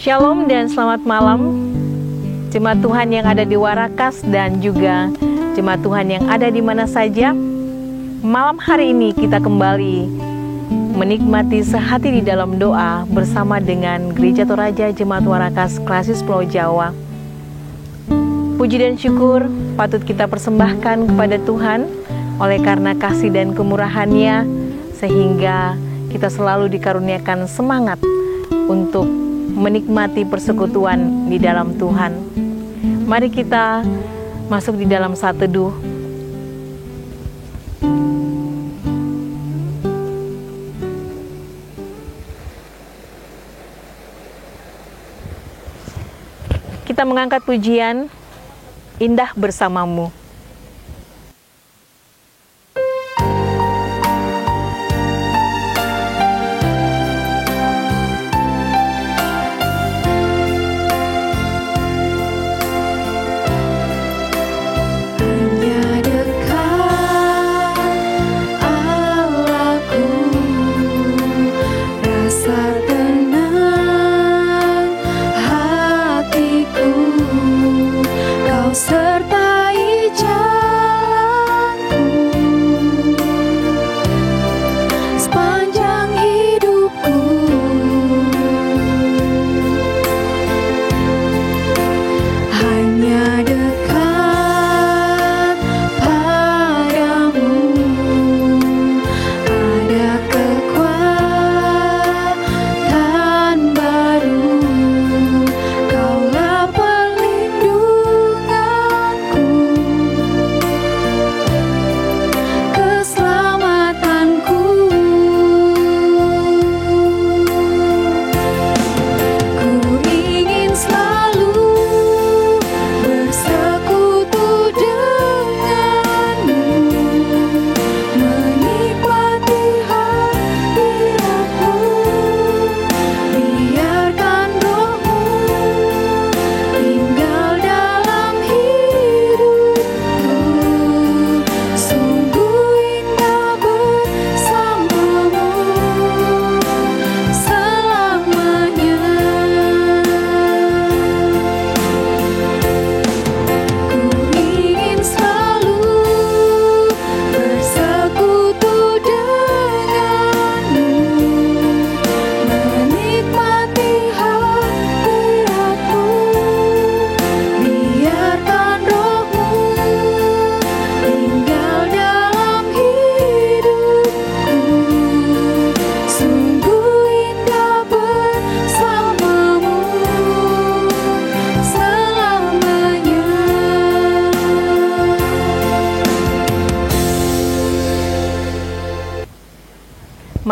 Shalom dan selamat malam jemaat Tuhan yang ada di Warakas dan juga jemaat Tuhan yang ada di mana saja. Malam hari ini kita kembali menikmati sehati di dalam doa bersama dengan Gereja Toraja Jemaat Warakas Klasis Pulau Jawa. Puji dan syukur patut kita persembahkan kepada Tuhan oleh karena kasih dan kemurahan-Nya, sehingga kita selalu dikaruniakan semangat untuk menikmati persekutuan di dalam Tuhan. Mari kita masuk di dalam saat teduh. Kita mengangkat pujian Indah Bersamamu.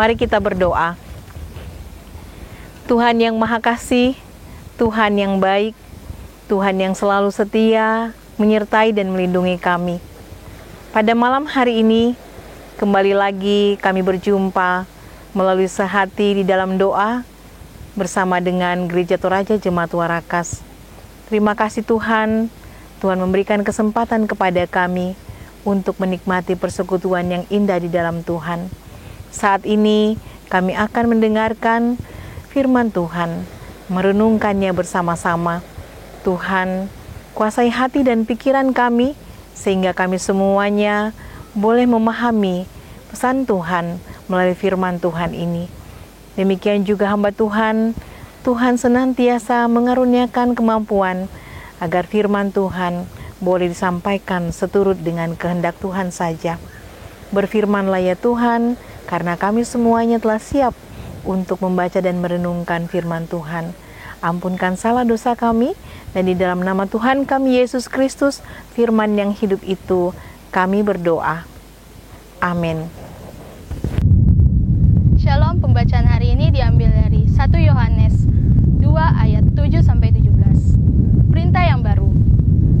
Mari kita berdoa. Tuhan yang Maha Kasih, Tuhan yang baik, Tuhan yang selalu setia, menyertai dan melindungi kami. Pada malam hari ini, kembali lagi kami berjumpa melalui sehati di dalam doa bersama dengan Gereja Toraja Jemaat Warakas. Terima kasih Tuhan, Tuhan memberikan kesempatan kepada kami untuk menikmati persekutuan yang indah di dalam Tuhan. Saat ini kami akan mendengarkan firman Tuhan, merenungkannya bersama-sama. Tuhan, kuasai hati dan pikiran kami, sehingga kami semuanya boleh memahami pesan Tuhan melalui firman Tuhan ini. Demikian juga hamba Tuhan, Tuhan senantiasa mengaruniakan kemampuan agar firman Tuhan boleh disampaikan seturut dengan kehendak Tuhan saja. Berfirmanlah ya Tuhan, karena kami semuanya telah siap untuk membaca dan merenungkan firman Tuhan. Ampunkan salah dosa kami, dan di dalam nama Tuhan kami Yesus Kristus, firman yang hidup itu, kami berdoa. Amin. Shalom, pembacaan hari ini diambil dari 1 Yohanes 2 ayat 7-17. Perintah yang baru.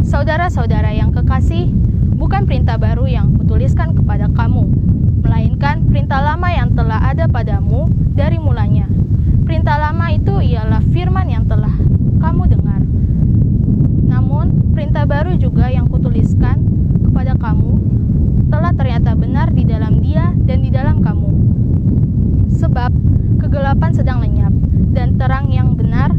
Saudara-saudara yang kekasih, bukan perintah baru yang kutuliskan kepada kamu, melainkan perintah lama yang telah ada padamu dari mulanya. Perintah lama itu ialah firman yang telah kamu dengar. Namun, perintah baru juga yang kutuliskan kepada kamu telah ternyata benar di dalam Dia dan di dalam kamu. Sebab kegelapan sedang lenyap dan terang yang benar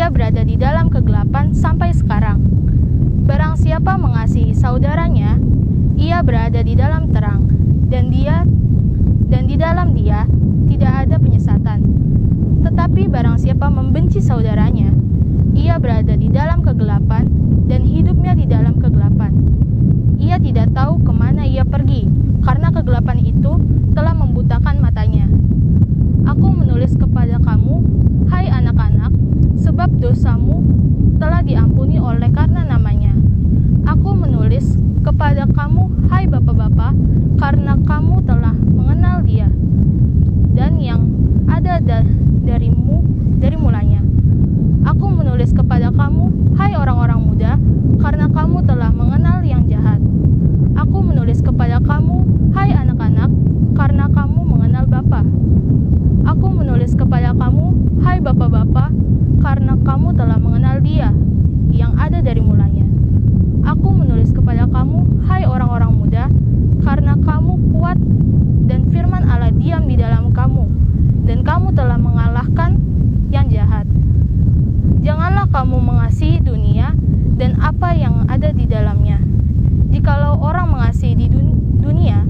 ia berada di dalam kegelapan sampai sekarang. Barang siapa mengasihi saudaranya, ia berada di dalam terang, dan di dalam dia tidak ada penyesatan. Tetapi barang siapa membenci saudaranya, ia berada di dalam kegelapan dan hidupnya di dalam kegelapan. Ia tidak tahu kemana ia pergi, karena kegelapan itu telah membutakan matanya. Aku menulis kepada kamu, hai anak-anak, sebab dosamu telah diampuni oleh karena namanya. Aku menulis kepada kamu, hai bapak-bapak, karena kamu telah mengenal dia, dan yang ada dari mulanya. Aku menulis kepada kamu, hai orang-orang muda, karena kamu telah mengenal yang jahat. Aku menulis kepada kamu, hai anak-anak, karena kamu mengenal Bapa. Aku menulis kepada kamu, hai bapak-bapak, karena kamu telah mengenal Dia, yang ada dari mulanya. Aku menulis kepada kamu, hai orang-orang muda, karena kamu kuat dan firman Allah diam di dalam kamu, dan kamu telah mengalahkan yang jahat. Janganlah kamu mengasihi dunia dan apa yang ada di dalamnya. Jikalau orang mengasihi di dunia,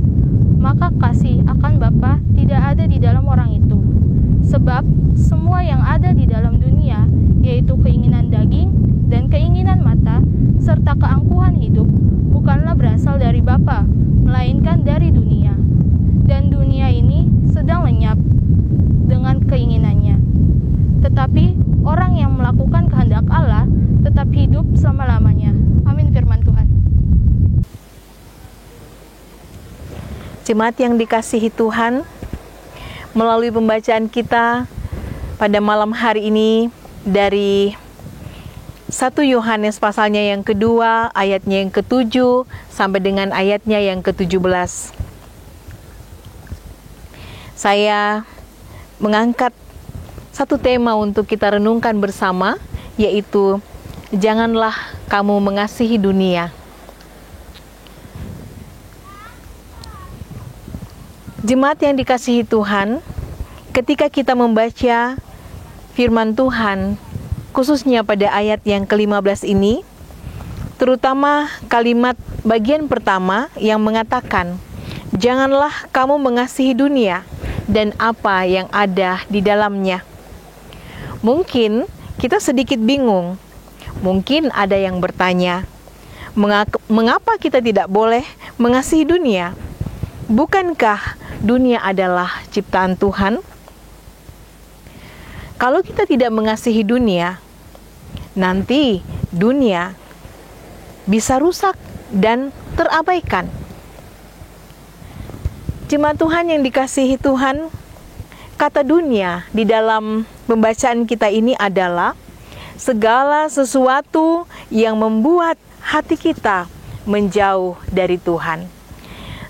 maka kasih akan Bapa tidak ada di dalam orang itu. Sebab semua yang ada di dalam dunia, yaitu keinginan daging dan keinginan mata, serta keangkuhan hidup, bukanlah berasal dari Bapa, melainkan dari dunia. Dan dunia ini sedang lenyap dengan keinginannya. Tetapi orang yang melakukan kehendak Allah tetap hidup selama-lamanya. Amin, firman Tuhan. Jemaat yang dikasihi Tuhan, melalui pembacaan kita pada malam hari ini dari 1 Yohanes pasalnya yang kedua, ayatnya yang ke-7 sampai dengan ayatnya yang ke-17. Saya mengangkat satu tema untuk kita renungkan bersama, yaitu janganlah kamu mengasihi dunia. Jemaat yang dikasihi Tuhan, ketika kita membaca firman Tuhan, khususnya pada ayat yang ke-15 ini, terutama kalimat bagian pertama yang mengatakan, janganlah kamu mengasihi dunia dan apa yang ada di dalamnya. Mungkin kita sedikit bingung, mungkin ada yang bertanya, mengapa kita tidak boleh mengasihi dunia? Bukankah dunia adalah ciptaan Tuhan? Kalau kita tidak mengasihi dunia, nanti dunia bisa rusak dan terabaikan. Jemaat Tuhan yang dikasihi Tuhan, kata dunia di dalam pembacaan kita ini adalah segala sesuatu yang membuat hati kita menjauh dari Tuhan.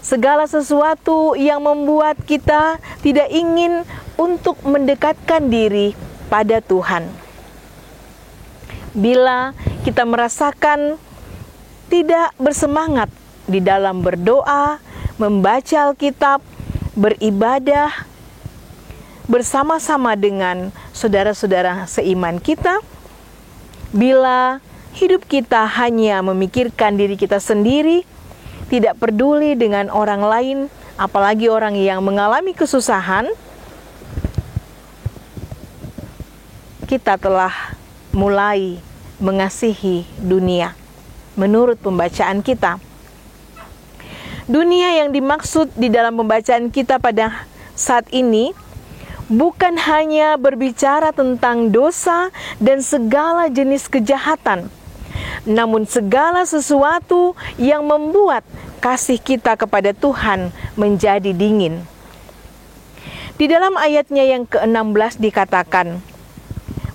Segala sesuatu yang membuat kita tidak ingin untuk mendekatkan diri pada Tuhan. Bila kita merasakan tidak bersemangat di dalam berdoa, membaca Alkitab, beribadah bersama-sama dengan saudara-saudara seiman kita, bila hidup kita hanya memikirkan diri kita sendiri, tidak peduli dengan orang lain, apalagi orang yang mengalami kesusahan, kita telah mulai mengasihi dunia. Menurut pembacaan kita, dunia yang dimaksud di dalam pembacaan kita pada saat ini bukan hanya berbicara tentang dosa dan segala jenis kejahatan, namun segala sesuatu yang membuat kasih kita kepada Tuhan menjadi dingin. Di dalam ayatnya yang ke-16 dikatakan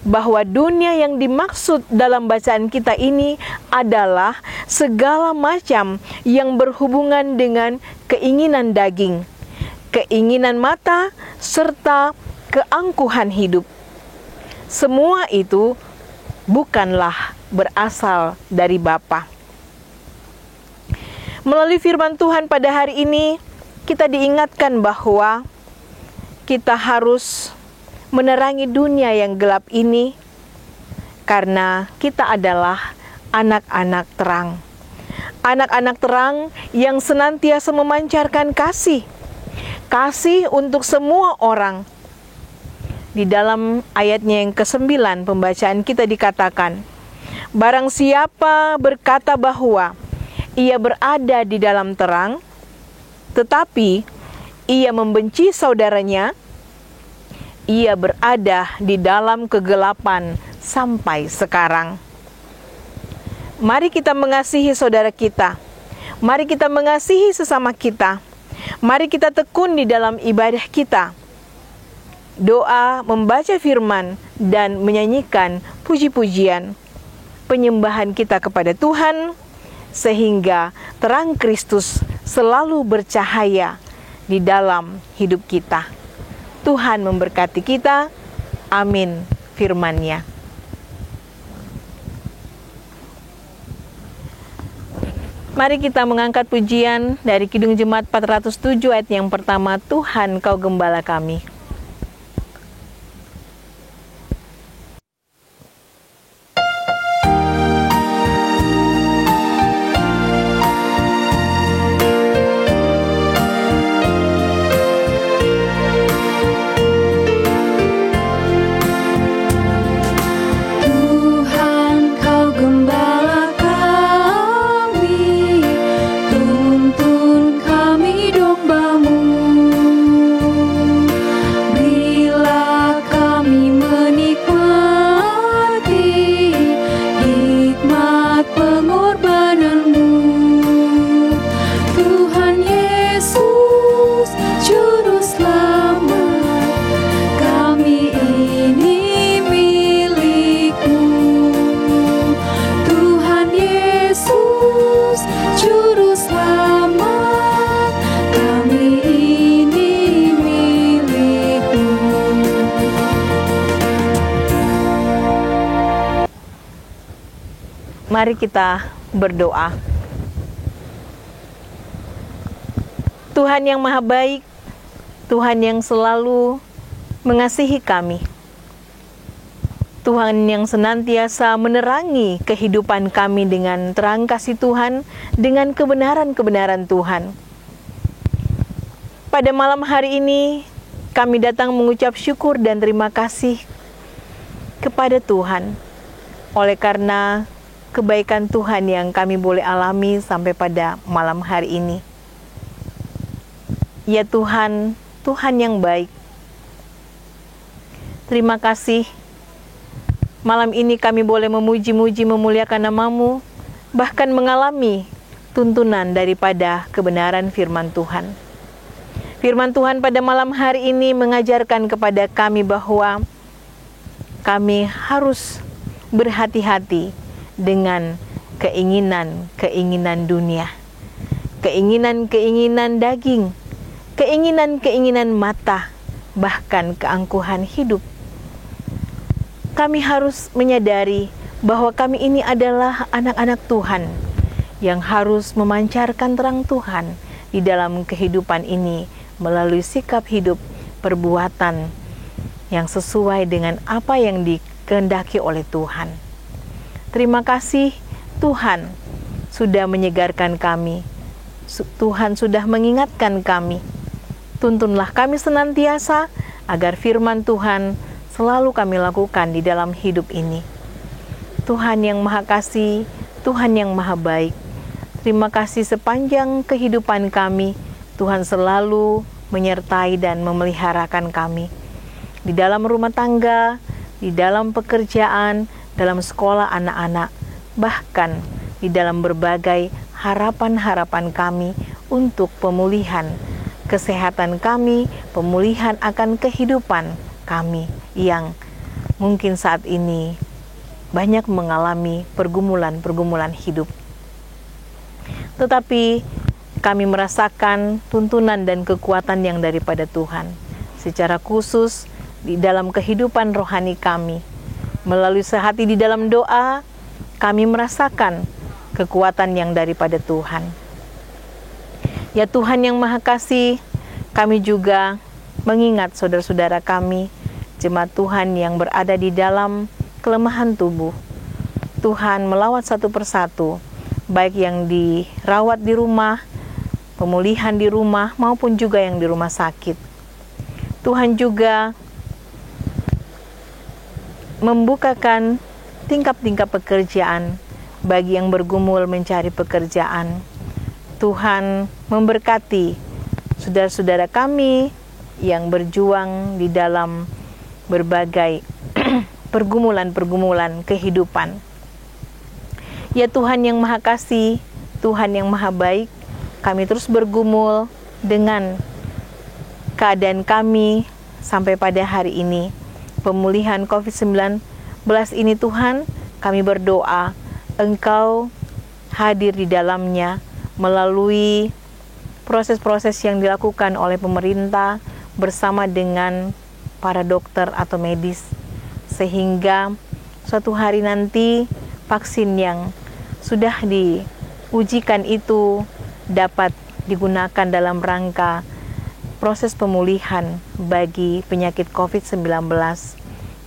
bahwa dunia yang dimaksud dalam bacaan kita ini adalah segala macam yang berhubungan dengan keinginan daging, keinginan mata, serta keangkuhan hidup. Semua itu bukanlah berasal dari Bapa. Melalui firman Tuhan pada hari ini, kita diingatkan bahwa kita harus menerangi dunia yang gelap ini. karena kita adalah anak-anak terang. Anak-anak terang yang senantiasa memancarkan kasih. Kasih untuk semua orang. Di dalam ayatnya yang ke-9 pembacaan kita dikatakan, barang siapa berkata bahwa ia berada di dalam terang, tetapi ia membenci saudaranya, ia berada di dalam kegelapan sampai sekarang. Mari kita mengasihi saudara kita. Mari kita mengasihi sesama kita. Mari kita tekun di dalam ibadah kita. Doa, membaca firman, dan menyanyikan puji-pujian, penyembahan kita kepada Tuhan, sehingga terang Kristus selalu bercahaya di dalam hidup kita. Tuhan memberkati kita. Amin. Firman-Nya. Mari kita mengangkat pujian dari Kidung Jemaat 407 ayat yang pertama, Tuhan Kau Gembala Kami. Mari kita berdoa. Tuhan yang Maha Baik, Tuhan yang selalu mengasihi kami, Tuhan yang senantiasa menerangi kehidupan kami dengan terang kasih Tuhan, dengan kebenaran-kebenaran Tuhan. Pada malam hari ini, kami datang mengucap syukur dan terima kasih kepada Tuhan, oleh karena kebaikan Tuhan yang kami boleh alami sampai pada malam hari ini. Ya Tuhan, Tuhan yang baik. Terima kasih. Malam ini kami boleh memuji-muji, memuliakan nama-Mu, bahkan mengalami tuntunan daripada kebenaran firman Tuhan. Firman Tuhan pada malam hari ini mengajarkan kepada kami bahwa kami harus berhati-hati dengan keinginan-keinginan dunia, keinginan-keinginan daging, keinginan-keinginan mata, bahkan keangkuhan hidup. Kami harus menyadari bahwa kami ini adalah anak-anak Tuhan yang harus memancarkan terang Tuhan di dalam kehidupan ini melalui sikap hidup, perbuatan yang sesuai dengan apa yang dikehendaki oleh Tuhan. Terima kasih Tuhan sudah menyegarkan kami. Tuhan sudah mengingatkan kami. Tuntunlah kami senantiasa agar firman Tuhan selalu kami lakukan di dalam hidup ini. Tuhan yang Maha Kasih, Tuhan yang Maha Baik. Terima kasih sepanjang kehidupan kami. Tuhan selalu menyertai dan memeliharakan kami. Di dalam rumah tangga, di dalam pekerjaan, dalam sekolah anak-anak, bahkan di dalam berbagai harapan-harapan kami untuk pemulihan kesehatan kami, pemulihan akan kehidupan kami yang mungkin saat ini banyak mengalami pergumulan-pergumulan hidup. Tetapi kami merasakan tuntunan dan kekuatan yang daripada Tuhan, secara khusus di dalam kehidupan rohani kami. Melalui sehati di dalam doa, kami merasakan kekuatan yang daripada Tuhan. Ya Tuhan yang Maha Kasih, kami juga mengingat saudara-saudara kami, jemaat Tuhan yang berada di dalam kelemahan tubuh. Tuhan melawat satu persatu, baik yang dirawat di rumah, pemulihan di rumah, maupun juga yang di rumah sakit. Tuhan juga membukakan tingkap-tingkap pekerjaan bagi yang bergumul mencari pekerjaan. Tuhan memberkati saudara-saudara kami yang berjuang di dalam berbagai pergumulan-pergumulan kehidupan. Ya Tuhan yang Maha Kasih, Tuhan yang Maha Baik, kami terus bergumul dengan keadaan kami sampai pada hari ini. Pemulihan COVID-19 ini Tuhan, kami berdoa Engkau hadir di dalamnya melalui proses-proses yang dilakukan oleh pemerintah bersama dengan para dokter atau medis, sehingga suatu hari nanti vaksin yang sudah diujikan itu dapat digunakan dalam rangka proses pemulihan bagi penyakit COVID-19.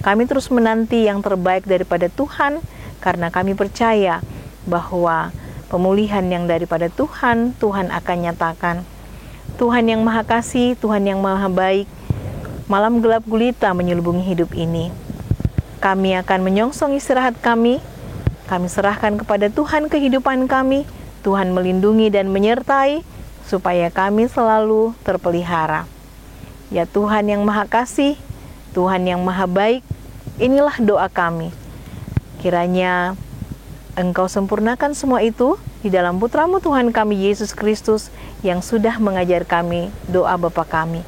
Kami terus menanti yang terbaik daripada Tuhan, karena kami percaya bahwa pemulihan yang daripada Tuhan, Tuhan akan nyatakan. Tuhan yang Maha Kasih, Tuhan yang Maha Baik, malam gelap gulita menyelubungi hidup ini. Kami akan menyongsong istirahat kami serahkan kepada Tuhan kehidupan kami. Tuhan melindungi dan menyertai, supaya kami selalu terpelihara. Ya Tuhan yang Maha Kasih, Tuhan yang Maha Baik, inilah doa kami. Kiranya Engkau sempurnakan semua itu di dalam Putramu Tuhan kami Yesus Kristus, yang sudah mengajar kami doa Bapa kami.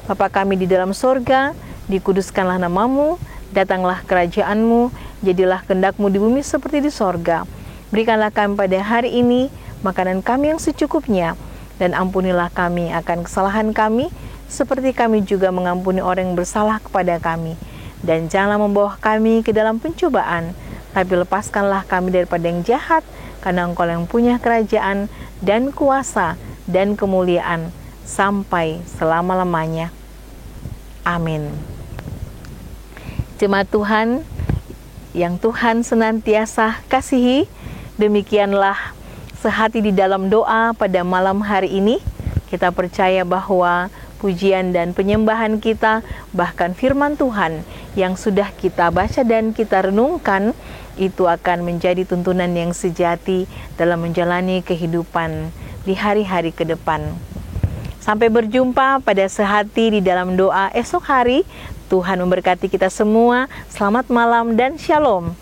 Bapa kami di dalam sorga, dikuduskanlah namamu, datanglah kerajaan-Mu, jadilah kehendak-Mu di bumi seperti di sorga. Berikanlah kami pada hari ini makanan kami yang secukupnya, dan ampunilah kami akan kesalahan kami, seperti kami juga mengampuni orang yang bersalah kepada kami. Dan janganlah membawa kami ke dalam pencobaan, tapi lepaskanlah kami daripada yang jahat, karena Engkau yang punya kerajaan dan kuasa dan kemuliaan sampai selama-lamanya. Amin. Jemaat Tuhan yang Tuhan senantiasa kasihi, demikianlah sehati di dalam doa pada malam hari ini. Kita percaya bahwa pujian dan penyembahan kita, bahkan firman Tuhan yang sudah kita baca dan kita renungkan, itu akan menjadi tuntunan yang sejati dalam menjalani kehidupan di hari-hari ke depan. Sampai berjumpa pada sehati di dalam doa esok hari. Tuhan memberkati kita semua. Selamat malam dan shalom.